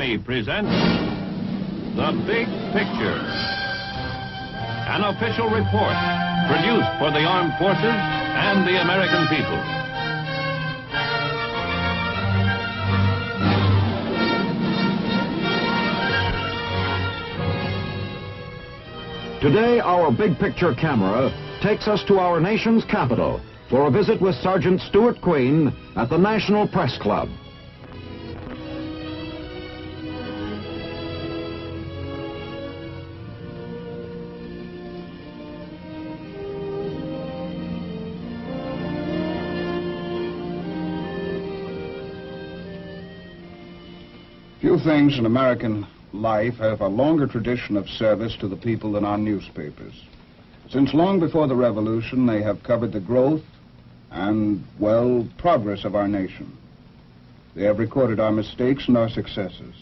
Army presents The Big Picture, an official report produced for the armed forces and the American people. Today, our Big Picture camera takes us to our nation's capital for a visit with Sergeant Stuart Queen at the National Press Club. Few things in American life have a longer tradition of service to the people than our newspapers. Since long before the Revolution, they have covered the growth and, well, progress of our nation. They have recorded our mistakes and our successes.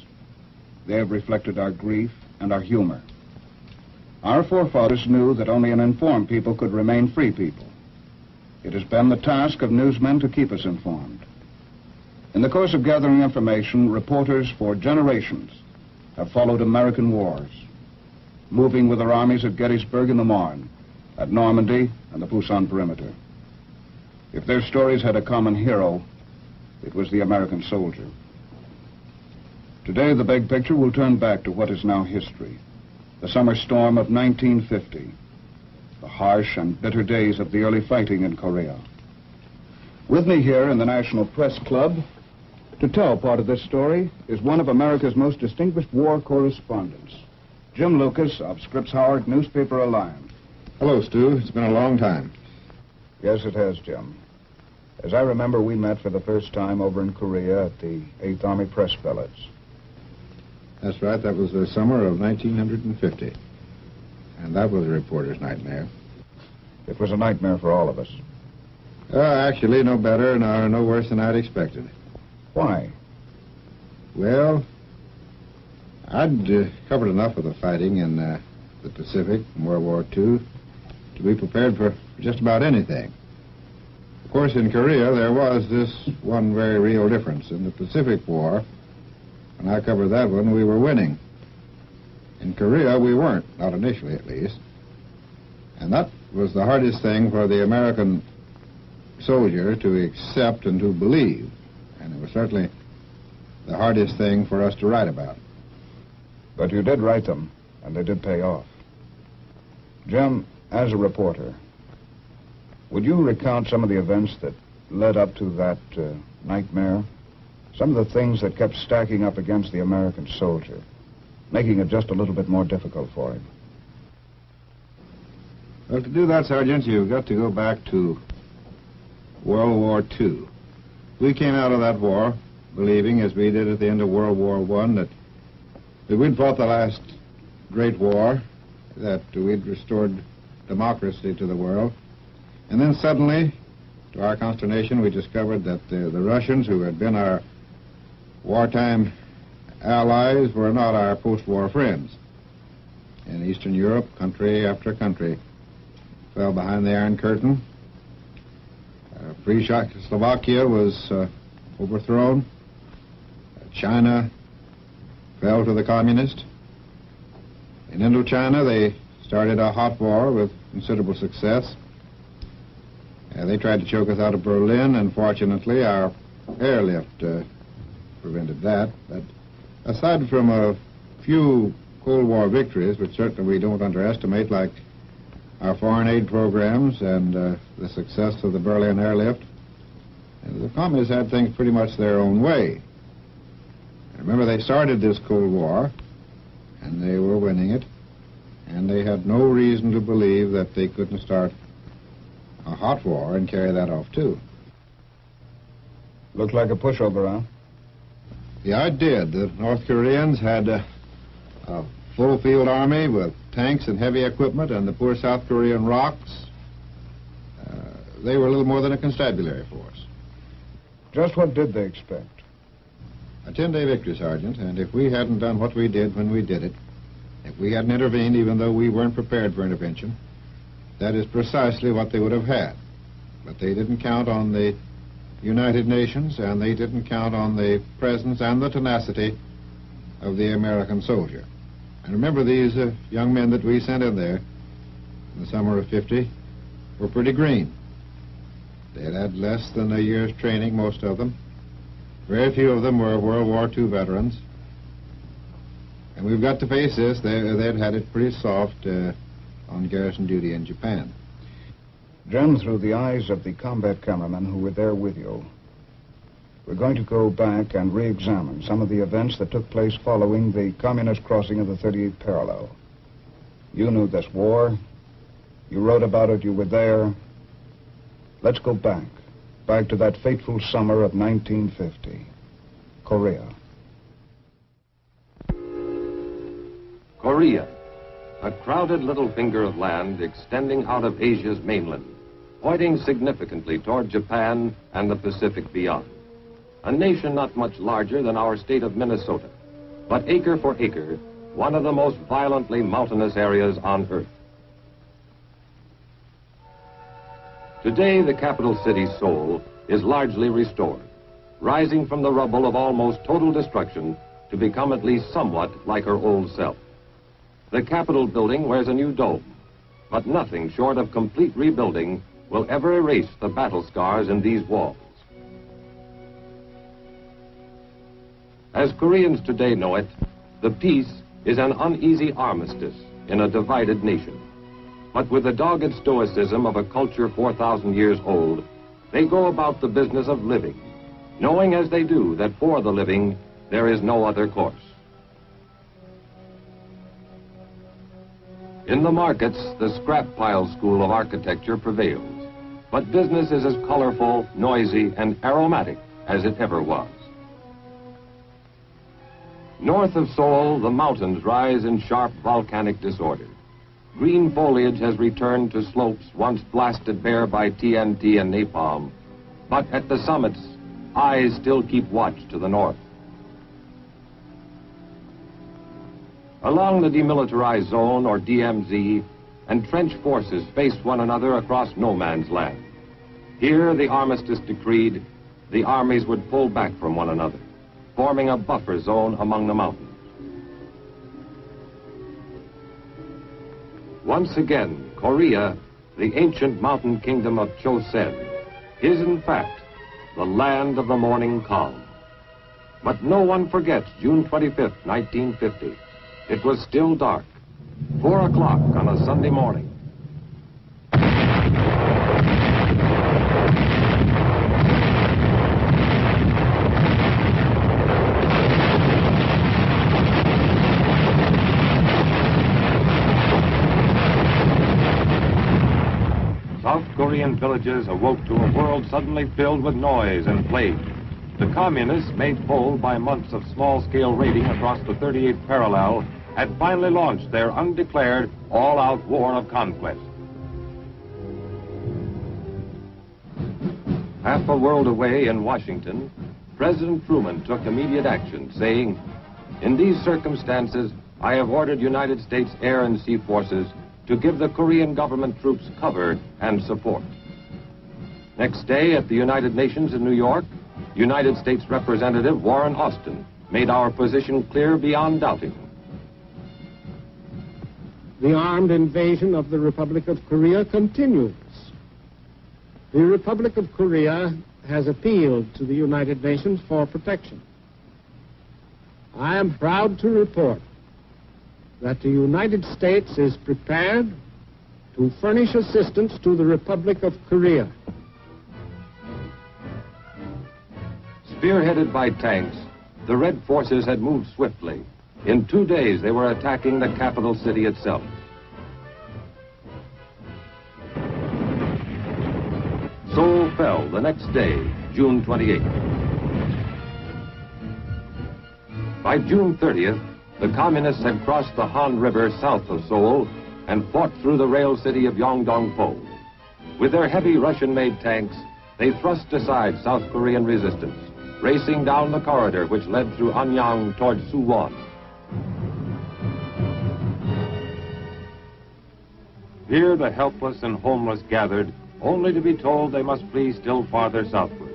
They have reflected our grief and our humor. Our forefathers knew that only an informed people could remain free people. It has been the task of newsmen to keep us informed. In the course of gathering information, reporters for generations have followed American wars, moving with their armies at Gettysburg and the Marne, at Normandy and the Busan perimeter. If their stories had a common hero, it was the American soldier. Today, the Big Picture will turn back to what is now history, the summer storm of 1950, the harsh and bitter days of the early fighting in Korea. With me here in the National Press Club to tell part of this story is one of America's most distinguished war correspondents, Jim Lucas of Scripps Howard Newspaper Alliance. Hello, Stu. It's been a long time. Yes, it has, Jim. As I remember, we met for the first time over in Korea at the 8th Army Press Billets. That's right. That was the summer of 1950. And that was a reporter's nightmare. It was a nightmare for all of us. Actually, no better nor no worse than I'd expected. Why? Well, I'd covered enough of the fighting in the Pacific in World War II to be prepared for just about anything. Of course, in Korea, there was this one very real difference. In the Pacific War, when I covered that one, we were winning. In Korea, we weren't, not initially at least. And that was the hardest thing for the American soldier to accept and to believe. And it was certainly the hardest thing for us to write about. But you did write them, and they did pay off. Jim, as a reporter, would you recount some of the events that led up to that nightmare? Some of the things that kept stacking up against the American soldier, making it just a little bit more difficult for him? Well, to do that, Sergeant, you've got to go back to World War II. We came out of that war believing, as we did at the end of World War I, that we'd fought the last great war, that we'd restored democracy to the world. And then suddenly, to our consternation, we discovered that the Russians, who had been our wartime allies, were not our post-war friends. In Eastern Europe, country after country fell behind the Iron Curtain. Free Czechoslovakia was overthrown. China fell to the communists. In Indochina, they started a hot war with considerable success. They tried to choke us out of Berlin, and fortunately, our airlift prevented that. But aside from a few Cold War victories, which certainly we don't underestimate, like our foreign aid programs and the success of the Berlin airlift, the communists had things pretty much their own way. Remember, they started this Cold War, and they were winning it, and they had no reason to believe that they couldn't start a hot war and carry that off, too. Looked like a pushover, huh? Yeah, it did. The North Koreans had a full field army with tanks and heavy equipment, and the poor South Korean rocks, they were a little more than a constabulary force. Just what did they expect? A 10-day victory, Sergeant, and if we hadn't done what we did when we did it, if we hadn't intervened even though we weren't prepared for intervention, that is precisely what they would have had. But they didn't count on the United Nations, and they didn't count on the presence and the tenacity of the American soldier. And remember, these young men that we sent in there in the summer of '50 were pretty green. They had had less than a year's training, most of them. Very few of them were World War II veterans. And we've got to face this. They'd had it pretty soft on garrison duty in Japan. Jim, through the eyes of the combat cameramen who were there with you, we're going to go back and re-examine some of the events that took place following the communist crossing of the 38th parallel. You knew this war. You wrote about it. You were there. Let's go back to that fateful summer of 1950. Korea. Korea, a crowded little finger of land extending out of Asia's mainland, pointing significantly toward Japan and the Pacific beyond. A nation not much larger than our state of Minnesota, but acre for acre, one of the most violently mountainous areas on Earth. Today, the capital city, Seoul, is largely restored, rising from the rubble of almost total destruction to become at least somewhat like her old self. The Capitol building wears a new dome, but nothing short of complete rebuilding will ever erase the battle scars in these walls. As Koreans today know it, the peace is an uneasy armistice in a divided nation. But with the dogged stoicism of a culture 4,000 years old, they go about the business of living, knowing as they do that for the living, there is no other course. In the markets, the scrap pile school of architecture prevails, but business is as colorful, noisy, and aromatic as it ever was. North of Seoul, the mountains rise in sharp volcanic disorder. Green foliage has returned to slopes once blasted bare by TNT and napalm, but at the summits, eyes still keep watch to the north. Along the demilitarized zone, or DMZ, entrenched forces face one another across no man's land. Here, the armistice decreed, the armies would pull back from one another, forming a buffer zone among the mountains. Once again, Korea, the ancient mountain kingdom of Chosen, is in fact the land of the morning calm. But no one forgets June 25th, 1950. It was still dark, 4 o'clock on a Sunday morning. South Korean villages awoke to a world suddenly filled with noise and plague. The communists, made bold by months of small-scale raiding across the 38th parallel, had finally launched their undeclared, all-out war of conquest. Half a world away in Washington, President Truman took immediate action, saying, "In these circumstances, I have ordered United States Air and Sea Forces to give the Korean government troops cover and support." Next day, at the United Nations in New York, United States Representative Warren Austin made our position clear beyond doubting. The armed invasion of the Republic of Korea continues. The Republic of Korea has appealed to the United Nations for protection. I am proud to report that the United States is prepared to furnish assistance to the Republic of Korea. Spearheaded by tanks, the Red forces had moved swiftly. In 2 days, they were attacking the capital city itself. Seoul fell the next day, June 28th. By June 30th, the communists had crossed the Han River south of Seoul and fought through the rail city of Yongdong-po. With their heavy Russian-made tanks, they thrust aside South Korean resistance, racing down the corridor which led through Anyang toward Suwon. Here the helpless and homeless gathered, only to be told they must flee still farther southward.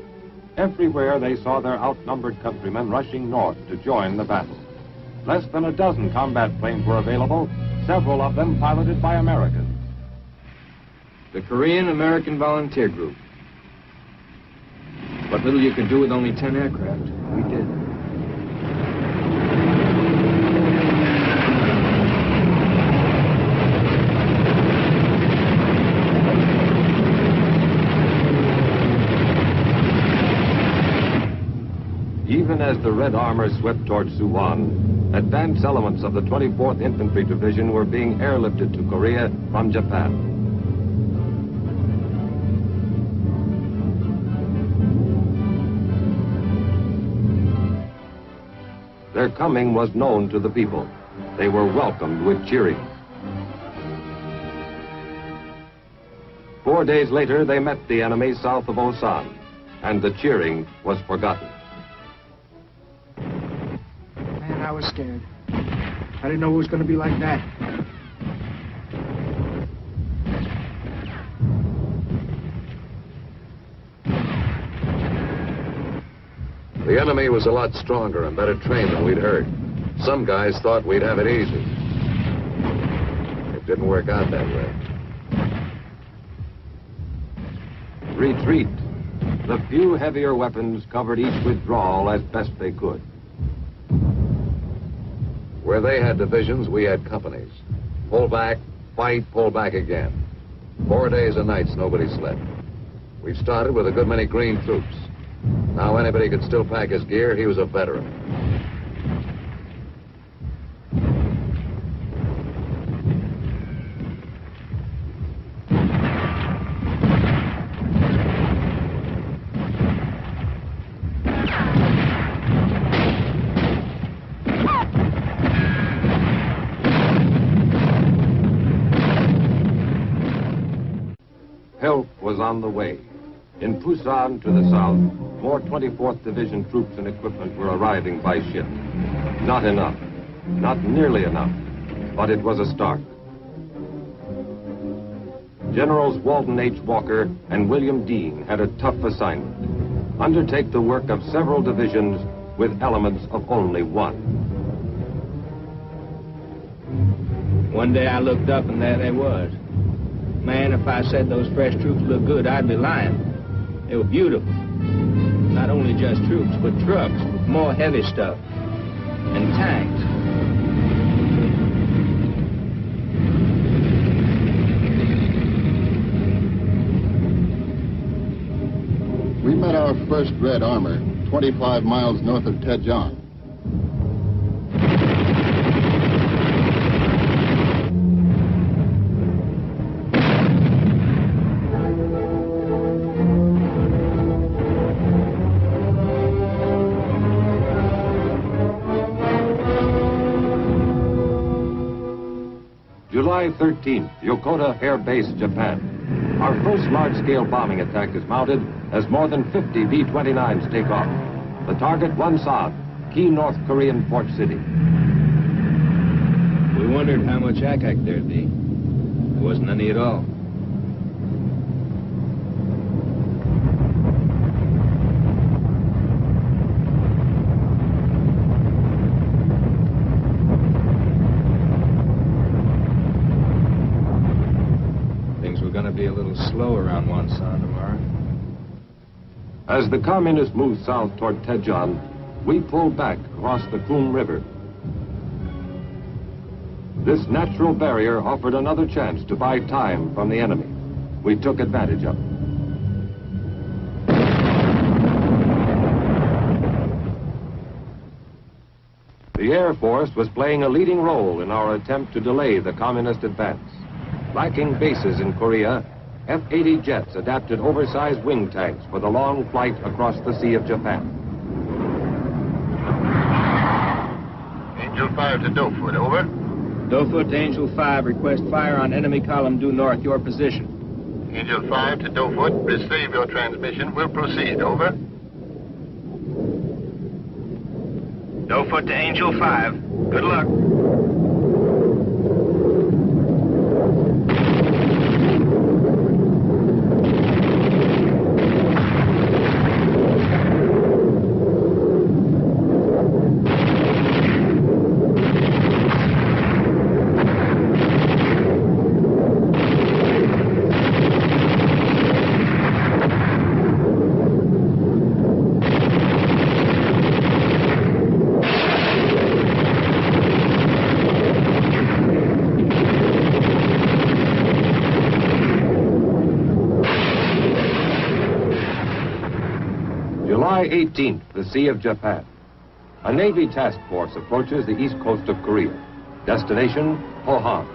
Everywhere they saw their outnumbered countrymen rushing north to join the battle. Less than a dozen combat planes were available, several of them piloted by Americans. The Korean-American Volunteer Group. What little you could do with only 10 aircraft, we did. Even as the Red Armor swept toward Suwon, advance elements of the 24th Infantry Division were being airlifted to Korea from Japan. Their coming was known to the people. They were welcomed with cheering. 4 days later, they met the enemy south of Osan, and the cheering was forgotten. Man, I was scared. I didn't know it was going to be like that. The enemy was a lot stronger and better trained than we'd heard. Some guys thought we'd have it easy. It didn't work out that way. Retreat. The few heavier weapons covered each withdrawal as best they could. Where they had divisions, we had companies. Pull back, fight, pull back again. 4 days and nights, nobody slept. We started with a good many green troops. Now anybody could still pack his gear, he was a veteran. Help was on the way. In Pusan to the south, more 24th Division troops and equipment were arriving by ship. Not enough. Not nearly enough. But it was a start. Generals Walton H. Walker and William Dean had a tough assignment. Undertake the work of several divisions with elements of only one. One day I looked up and there they was. Man, if I said those fresh troops looked good, I'd be lying. They were beautiful. Not only just troops, but trucks with more heavy stuff. And tanks. We met our first Red Armor 25 miles north of Daejeon. July 13th, Yokota Air Base, Japan. Our first large-scale bombing attack is mounted as more than 50 B-29s take off. The target, Wonsan, key North Korean port city. We wondered how much ack-ack there'd be. There wasn't any at all. Be a little slow around Wonsan tomorrow. As the communists moved south toward Daejeon, we pulled back across the Kum River. This natural barrier offered another chance to buy time from the enemy. We took advantage of it. The Air Force was playing a leading role in our attempt to delay the communist advance. Lacking bases in Korea, F-80 jets adapted oversized wing tanks for the long flight across the Sea of Japan. Angel 5 to Dofoot, over. Dofoot to Angel 5, request fire on enemy column due north, your position. Angel 5 to Dofoot, receive your transmission. We'll proceed, over. Dofoot to Angel 5. Good luck. July 18th, the Sea of Japan. A Navy task force approaches the east coast of Korea. Destination, Pohang.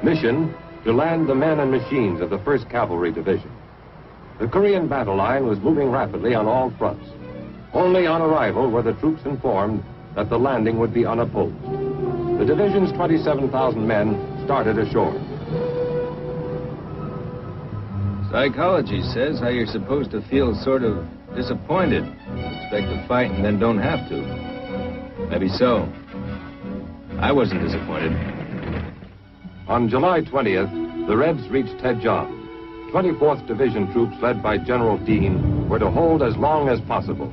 Mission, to land the men and machines of the 1st Cavalry Division. The Korean battle line was moving rapidly on all fronts. Only on arrival were the troops informed that the landing would be unopposed. The division's 27,000 men started ashore. Psychology says how you're supposed to feel sort of disappointed. Expect to fight and then don't have to. Maybe so. I wasn't disappointed. On July 20th, the Reds reached Daejeon. 24th Division troops led by General Dean were to hold as long as possible.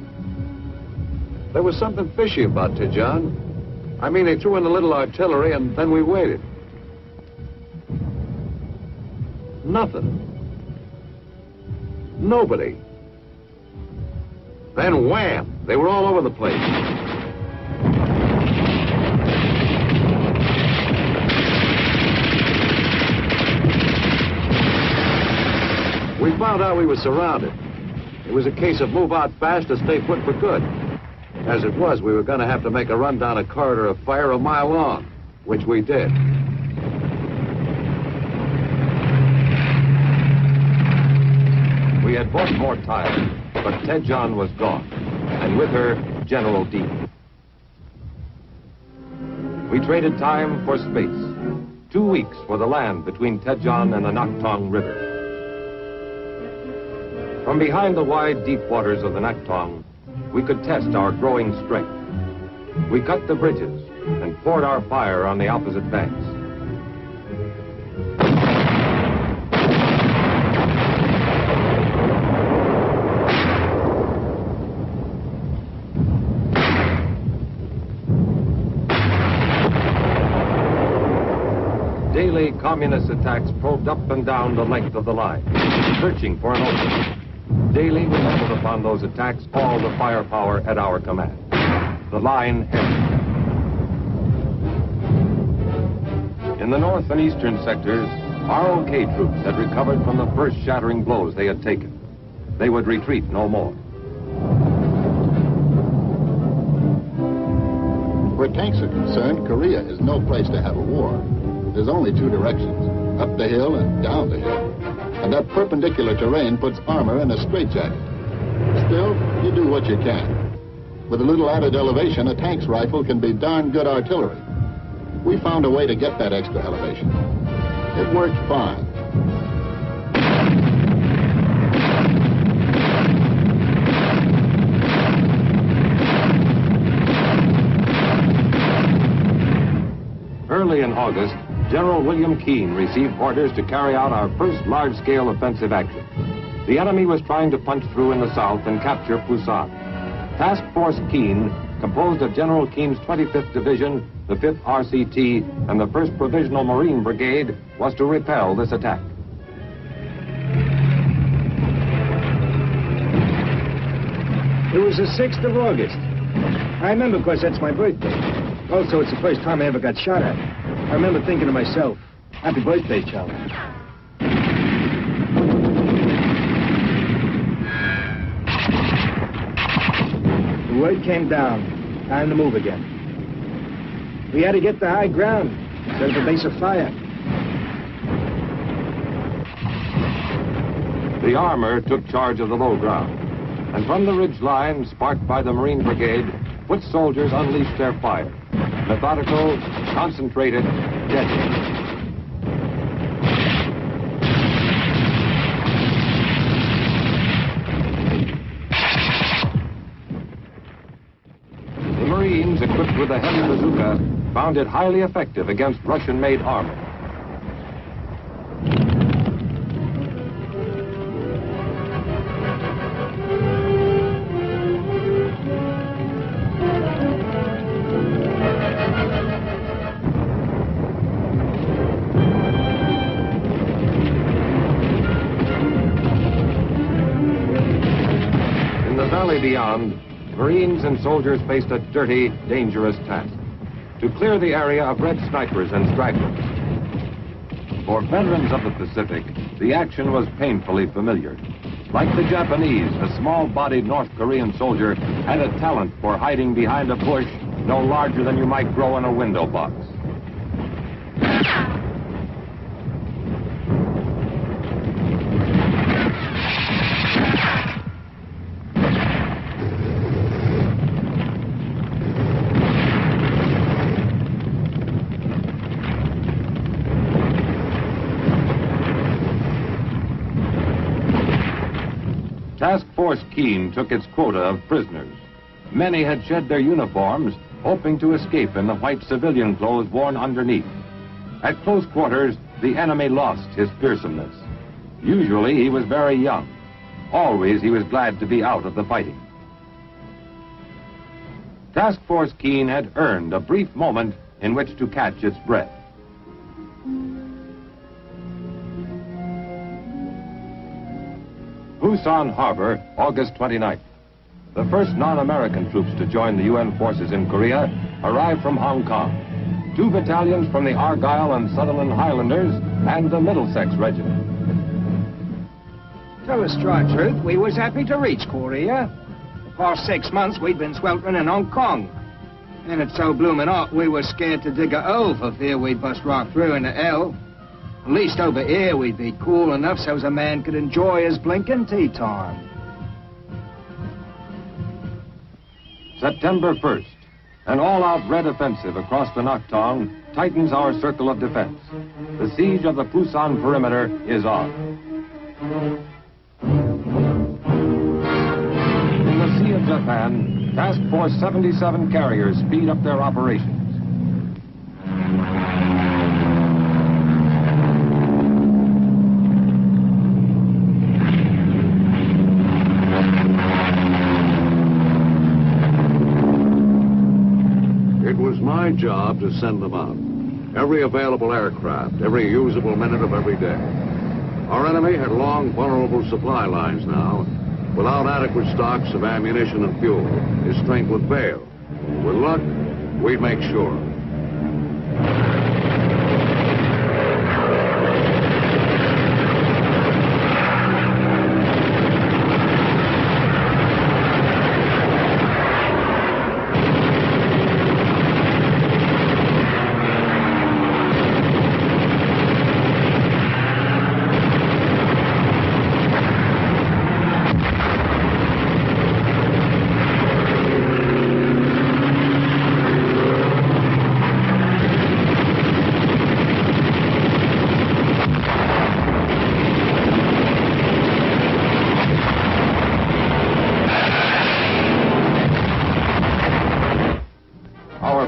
There was something fishy about Daejeon. I mean, they threw in a little artillery and then we waited. Nothing. Nobody. Then wham! They were all over the place. We found out we were surrounded. It was a case of move out fast or stay put for good. As it was, we were going to have to make a run down a corridor of fire a mile long, which we did. We had bought more time, but Daejeon was gone, and with her, General Dean. We traded time for space. 2 weeks for the land between Daejeon and the Naktong River. From behind the wide, deep waters of the Naktong, we could test our growing strength. We cut the bridges and poured our fire on the opposite banks. Daily communist attacks probed up and down the length of the line, searching for an opening. Daily we leveled upon those attacks all the firepower at our command. The line held. In the north and eastern sectors, our OK troops had recovered from the first shattering blows they had taken. They would retreat no more. Where tanks are concerned, Korea is no place to have a war. There's only 2 directions, up the hill and down the hill. And that perpendicular terrain puts armor in a straitjacket. Still, you do what you can. With a little added elevation, a tank's rifle can be darn good artillery. We found a way to get that extra elevation. It worked fine. Early in August, General William Keane received orders to carry out our first large-scale offensive action. The enemy was trying to punch through in the south and capture Pusan. Task Force Keane, composed of General Keane's 25th Division, the 5th RCT, and the 1st Provisional Marine Brigade, was to repel this attack. It was the 6th of August. I remember because that's my birthday. Also, it's the first time I ever got shot at. I remember thinking to myself, happy birthday, Charlie. The word came down. Time to move again. We had to get to high ground instead of the base of fire. The armor took charge of the low ground. And from the ridge line, sparked by the Marine Brigade, foot soldiers unleashed their fire. Methodical, concentrated, deadly. The Marines, equipped with a heavy bazooka, found it highly effective against Russian-made armor. Beyond, Marines and soldiers faced a dirty, dangerous task: to clear the area of Red snipers and stragglers. For veterans of the Pacific, the action was painfully familiar. Like the Japanese, the small-bodied North Korean soldier had a talent for hiding behind a bush no larger than you might grow in a window box. Task Force Keene took its quota of prisoners. Many had shed their uniforms, hoping to escape in the white civilian clothes worn underneath. At close quarters, the enemy lost his fearsomeness. Usually, he was very young. Always, he was glad to be out of the fighting. Task Force Keene had earned a brief moment in which to catch its breath. Busan Harbor, August 29th. The first non-American troops to join the UN forces in Korea arrived from Hong Kong. 2 battalions from the Argyle and Sutherland Highlanders and the Middlesex Regiment. Tell us straight truth, we was happy to reach Korea. The past 6 months we'd been sweltering in Hong Kong. And it's so bloomin' hot we were scared to dig a hole for fear we'd bust right through into hell. At least over here we'd be cool enough so's a man could enjoy his blinking tea time. September 1st, an all-out red offensive across the Naktong tightens our circle of defense. The siege of the Pusan perimeter is on. In the Sea of Japan, Task Force 77 carriers speed up their operations. It was my job to send them out. Every available aircraft, every usable minute of every day. Our enemy had long, vulnerable supply lines now. Without adequate stocks of ammunition and fuel, his strength would fail. With luck, we'd make sure.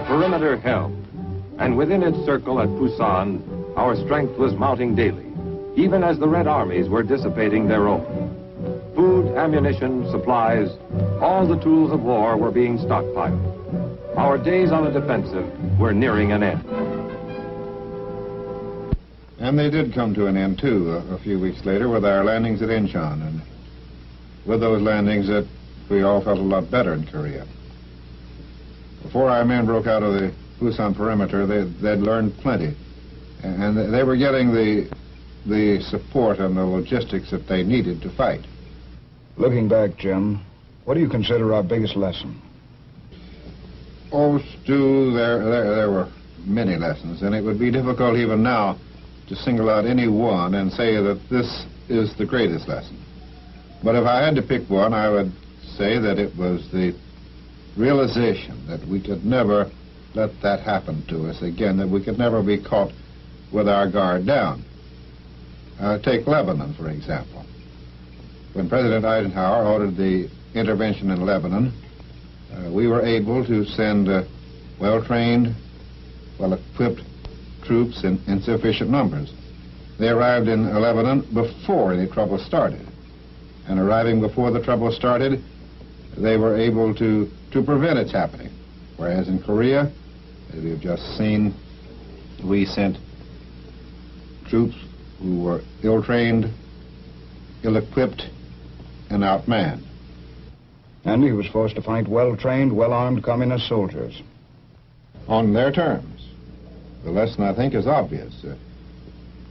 Perimeter held, and within its circle at Pusan, our strength was mounting daily, even as the Red Armies were dissipating their own. Food, ammunition, supplies, all the tools of war were being stockpiled. Our days on the defensive were nearing an end. And they did come to an end, too, a few weeks later with our landings at Incheon. And with those landings, we all felt a lot better in Korea. Before our men broke out of the Pusan perimeter, they'd learned plenty. And they were getting the support and the logistics that they needed to fight. Looking back, Jim, what do you consider our biggest lesson? Oh, Stu, there were many lessons, and it would be difficult even now to single out any one and say that this is the greatest lesson. But if I had to pick one, I would say that it was the realization that we could never let that happen to us again, that we could never be caught with our guard down. Take Lebanon, for example. When President Eisenhower ordered the intervention in Lebanon, we were able to send well-trained, well-equipped troops in sufficient numbers. They arrived in Lebanon before any trouble started. And arriving before the trouble started, they were able to prevent its happening. Whereas in Korea, as we've just seen, we sent troops who were ill-trained, ill-equipped, and outmanned. And he was forced to fight well-trained, well-armed communist soldiers. On their terms. The lesson, I think, is obvious.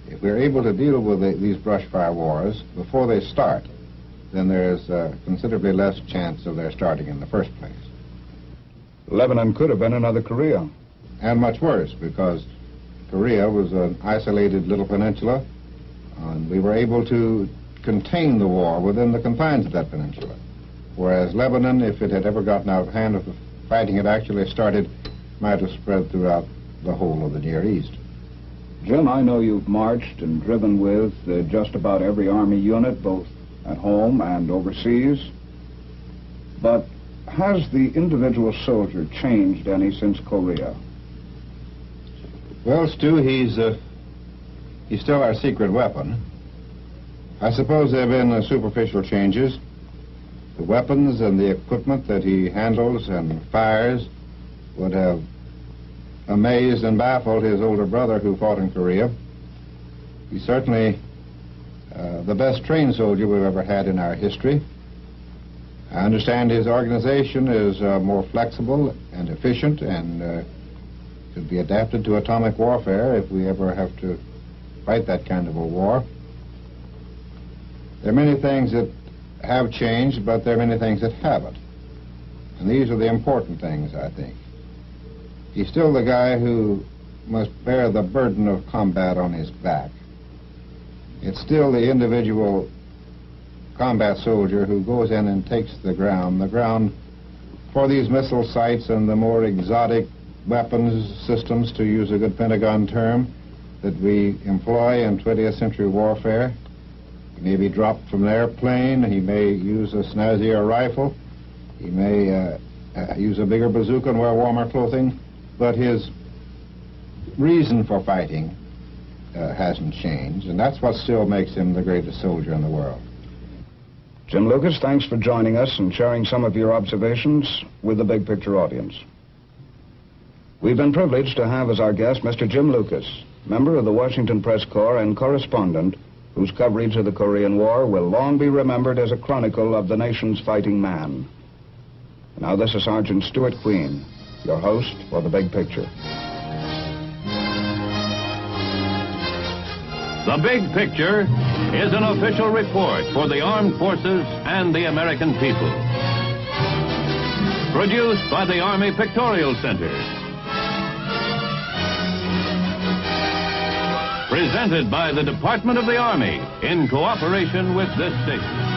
If we're able to deal with these brush fire wars before they start, then there's considerably less chance of their starting in the first place. Lebanon could have been another Korea. And much worse, because Korea was an isolated little peninsula, and we were able to contain the war within the confines of that peninsula. Whereas Lebanon, if it had ever gotten out of hand, if the fighting had actually started, might have spread throughout the whole of the Near East. Jim, I know you've marched and driven with just about every Army unit, both at home and overseas. But has the individual soldier changed any since Korea? Well, Stu, he's still our secret weapon. I suppose there have been superficial changes. The weapons and the equipment that he handles and fires would have amazed and baffled his older brother who fought in Korea. He's certainly the best trained soldier we've ever had in our history. I understand his organization is more flexible and efficient and could be adapted to atomic warfare if we ever have to fight that kind of a war. There are many things that have changed, but there are many things that haven't. And these are the important things, I think. He's still the guy who must bear the burden of combat on his back. It's still the individual combat soldier who goes in and takes the ground for these missile sites and the more exotic weapons systems, to use a good Pentagon term, that we employ in 20th century warfare. He may be dropped from an airplane, he may use a snazzier rifle, he may use a bigger bazooka and wear warmer clothing, but his reason for fighting hasn't changed, and that's what still makes him the greatest soldier in the world. Jim Lucas, thanks for joining us and sharing some of your observations with the Big Picture audience. We've been privileged to have as our guest Mr. Jim Lucas, member of the Washington Press Corps and correspondent whose coverage of the Korean War will long be remembered as a chronicle of the nation's fighting man. Now this is Sergeant Stuart Queen, your host for the Big Picture. The Big Picture is an official report for the armed forces and the American people. Produced by the Army Pictorial Center. Presented by the Department of the Army in cooperation with this station.